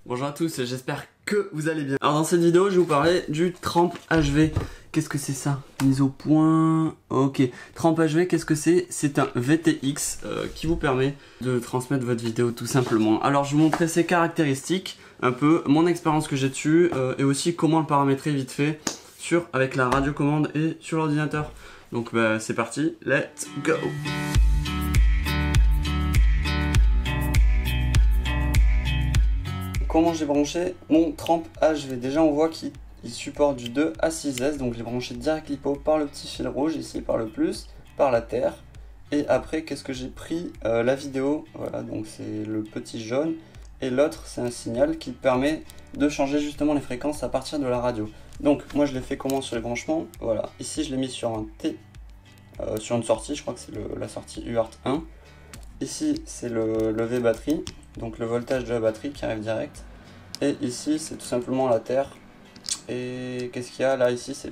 Bonjour à tous, j'espère que vous allez bien. Alors dans cette vidéo, je vais vous parler du Tramp HV. Qu'est-ce que c'est ça? Mise au point. Ok. Tramp HV, qu'est-ce que c'est? C'est un VTX qui vous permet de transmettre votre vidéo tout simplement. Alors je vais vous montrer ses caractéristiques, un peu mon expérience que j'ai dessus et aussi comment le paramétrer vite fait avec la radiocommande et sur l'ordinateur. Donc c'est parti, let's go! Comment j'ai branché mon Tramp HV? Déjà on voit qu'il supporte du 2 à 6S, donc j'ai branché direct l'hypo par le petit fil rouge ici, par le plus, par la terre. Et après qu'est-ce que j'ai pris? La vidéo, voilà, donc c'est le petit jaune. Et l'autre c'est un signal qui permet de changer justement les fréquences à partir de la radio. Donc moi je l'ai fait comment sur les branchements? Voilà, ici je l'ai mis sur un T, sur une sortie, je crois que c'est la sortie UART 1. Ici c'est le V batterie, donc le voltage de la batterie qui arrive direct. Et ici c'est tout simplement la terre. Et qu'est-ce qu'il y a là? Ici c'est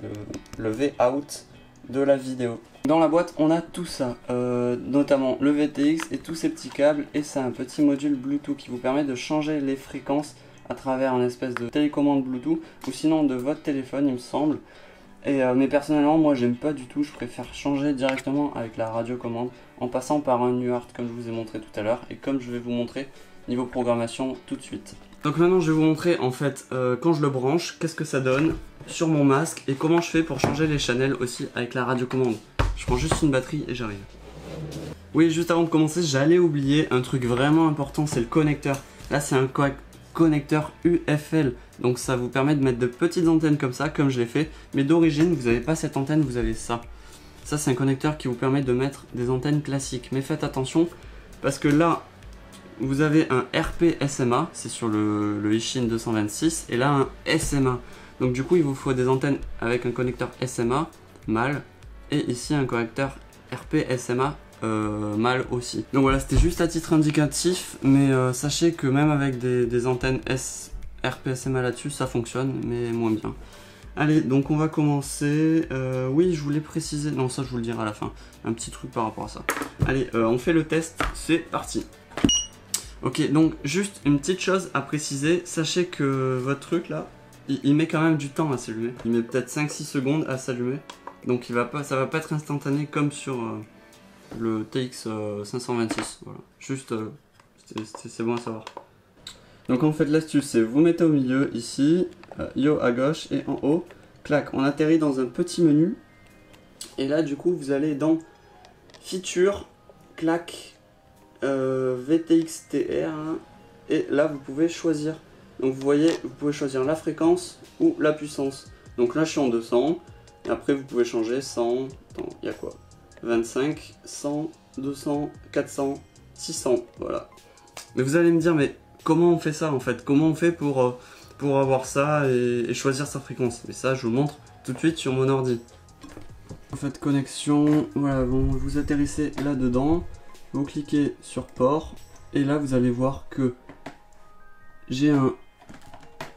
le V out de la vidéo. Dans la boîte on a tout ça, notamment le VTX et tous ces petits câbles. Et c'est un petit module Bluetooth qui vous permet de changer les fréquences à travers un espèce de télécommande Bluetooth. Ou sinon de votre téléphone il me semble. Mais personnellement moi j'aime pas du tout, je préfère changer directement avec la radiocommande en passant par un UART comme je vous ai montré tout à l'heure et comme je vais vous montrer niveau programmation tout de suite. Donc maintenant je vais vous montrer en fait quand je le branche, qu'est-ce que ça donne sur mon masque et comment je fais pour changer les channels aussi avec la radiocommande. Je prends juste une batterie et j'arrive. Oui, juste avant de commencer j'allais oublier un truc vraiment important, c'est le connecteur. Là c'est un connecteur UFL, donc ça vous permet de mettre de petites antennes comme ça, comme je l'ai fait, mais d'origine vous n'avez pas cette antenne, vous avez ça. Ça c'est un connecteur qui vous permet de mettre des antennes classiques, mais faites attention parce que là vous avez un RP SMA, c'est sur le Ishin 226, et là un SMA. Donc du coup il vous faut des antennes avec un connecteur SMA mâle et ici un connecteur RP SMA mâle aussi. Donc voilà, c'était juste à titre indicatif, mais sachez que même avec des antennes RP SMA là-dessus, ça fonctionne, mais moins bien. Allez, donc on va commencer. Oui, je voulais préciser, non ça je vous le dirai à la fin, un petit truc par rapport à ça. Allez, on fait le test, c'est parti. Ok, donc juste une petite chose à préciser, sachez que votre truc là, il met quand même du temps à s'allumer. Il met peut-être 5-6 secondes à s'allumer, donc ça va pas être instantané comme sur le TX 526, voilà. Juste, c'est bon à savoir. Donc en fait l'astuce c'est vous mettez au milieu ici, yo à gauche et en haut, clac, on atterrit dans un petit menu. Et là du coup vous allez dans Feature, clac, VTX TR, hein, et là vous pouvez choisir. Donc vous voyez, vous pouvez choisir la fréquence ou la puissance. Donc là je suis en 200, et après vous pouvez changer 100, attends, il y a quoi? 25, 100, 200, 400, 600, voilà. Mais vous allez me dire, mais comment on fait ça en fait? Comment on fait pour avoir ça et choisir sa fréquence? Mais ça, je vous montre tout de suite sur mon ordi. Vous faites connexion, voilà, bon, vous atterrissez là-dedans, vous cliquez sur port, et là vous allez voir que j'ai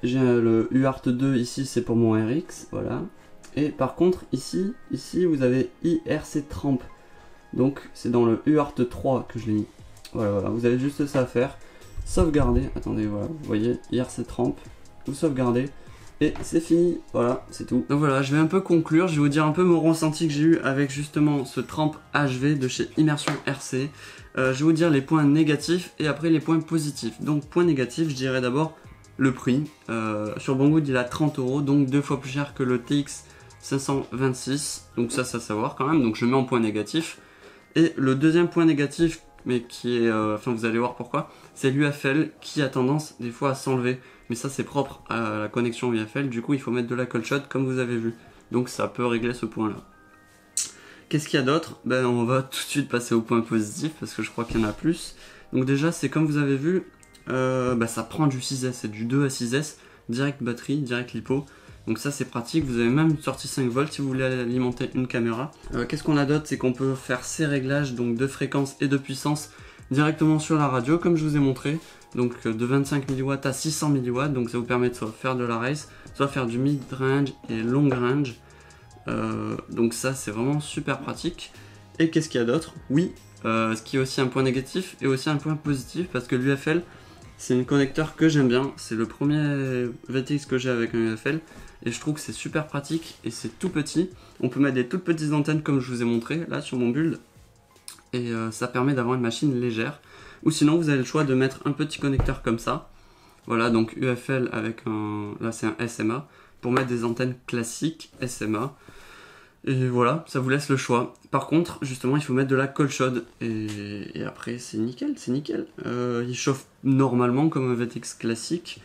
le UART 2 ici, c'est pour mon RX, voilà. Et par contre ici vous avez IRC Tramp, donc c'est dans le UART 3 que je l'ai mis. Voilà, vous avez juste ça à faire, sauvegarder, attendez, voilà, vous voyez, IRC Tramp, vous sauvegardez, et c'est fini, voilà, c'est tout. Donc voilà, je vais un peu conclure, je vais vous dire un peu mon ressenti que j'ai eu avec justement ce Tramp HV de chez Immersion RC. Je vais vous dire les points négatifs et après les points positifs. Donc point négatif, je dirais d'abord le prix. Sur Banggood il a 30 €, donc 2 fois plus cher que le TX 526, donc ça savoir quand même, donc je mets en point négatif. Et le deuxième point négatif, mais qui est, enfin vous allez voir pourquoi, c'est l'UFL qui a tendance des fois à s'enlever, mais ça c'est propre à la connexion UFL, du coup il faut mettre de la cold shot comme vous avez vu, donc ça peut régler ce point là. Qu'est-ce qu'il y a d'autre? Ben on va tout de suite passer au point positif parce que je crois qu'il y en a plus. Donc déjà c'est comme vous avez vu, ça prend du 6S, c'est du 2 à 6S, direct batterie, direct lipo. Donc ça c'est pratique, vous avez même une sortie 5 volts si vous voulez alimenter une caméra. Qu'est-ce qu'on a d'autre? C'est qu'on peut faire ces réglages donc de fréquence et de puissance directement sur la radio comme je vous ai montré. Donc de 25 mW à 600 mW, donc ça vous permet de soit faire de la race, soit faire du mid-range et long-range. Donc ça c'est vraiment super pratique. Et qu'est-ce qu'il y a d'autre? Oui, ce qui est aussi un point négatif et aussi un point positif parce que l'UFL C'est un connecteur que j'aime bien, c'est le premier VTX que j'ai avec un UFL et je trouve que c'est super pratique et c'est tout petit. On peut mettre des toutes petites antennes comme je vous ai montré là sur mon build et ça permet d'avoir une machine légère. Ou sinon vous avez le choix de mettre un petit connecteur comme ça. Voilà, donc UFL avec un... là c'est un SMA pour mettre des antennes classiques SMA. Et voilà, ça vous laisse le choix. Par contre, justement, il faut mettre de la colle chaude. Et après, c'est nickel, c'est nickel. Il chauffe normalement comme un VTX classique.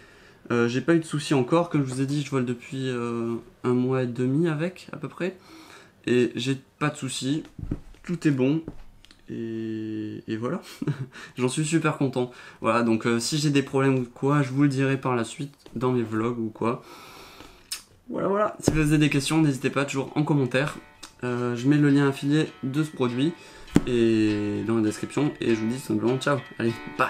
J'ai pas eu de soucis encore. Comme je vous ai dit, je vole depuis 1 mois et demi avec, à peu près. Et j'ai pas de soucis. Tout est bon. Et voilà. J'en suis super content. Voilà, donc si j'ai des problèmes ou quoi, je vous le dirai par la suite dans mes vlogs ou quoi. Voilà, voilà. Si vous avez des questions, n'hésitez pas toujours en commentaire. Je mets le lien affilié de ce produit et dans la description. Et je vous dis simplement ciao. Allez, bye.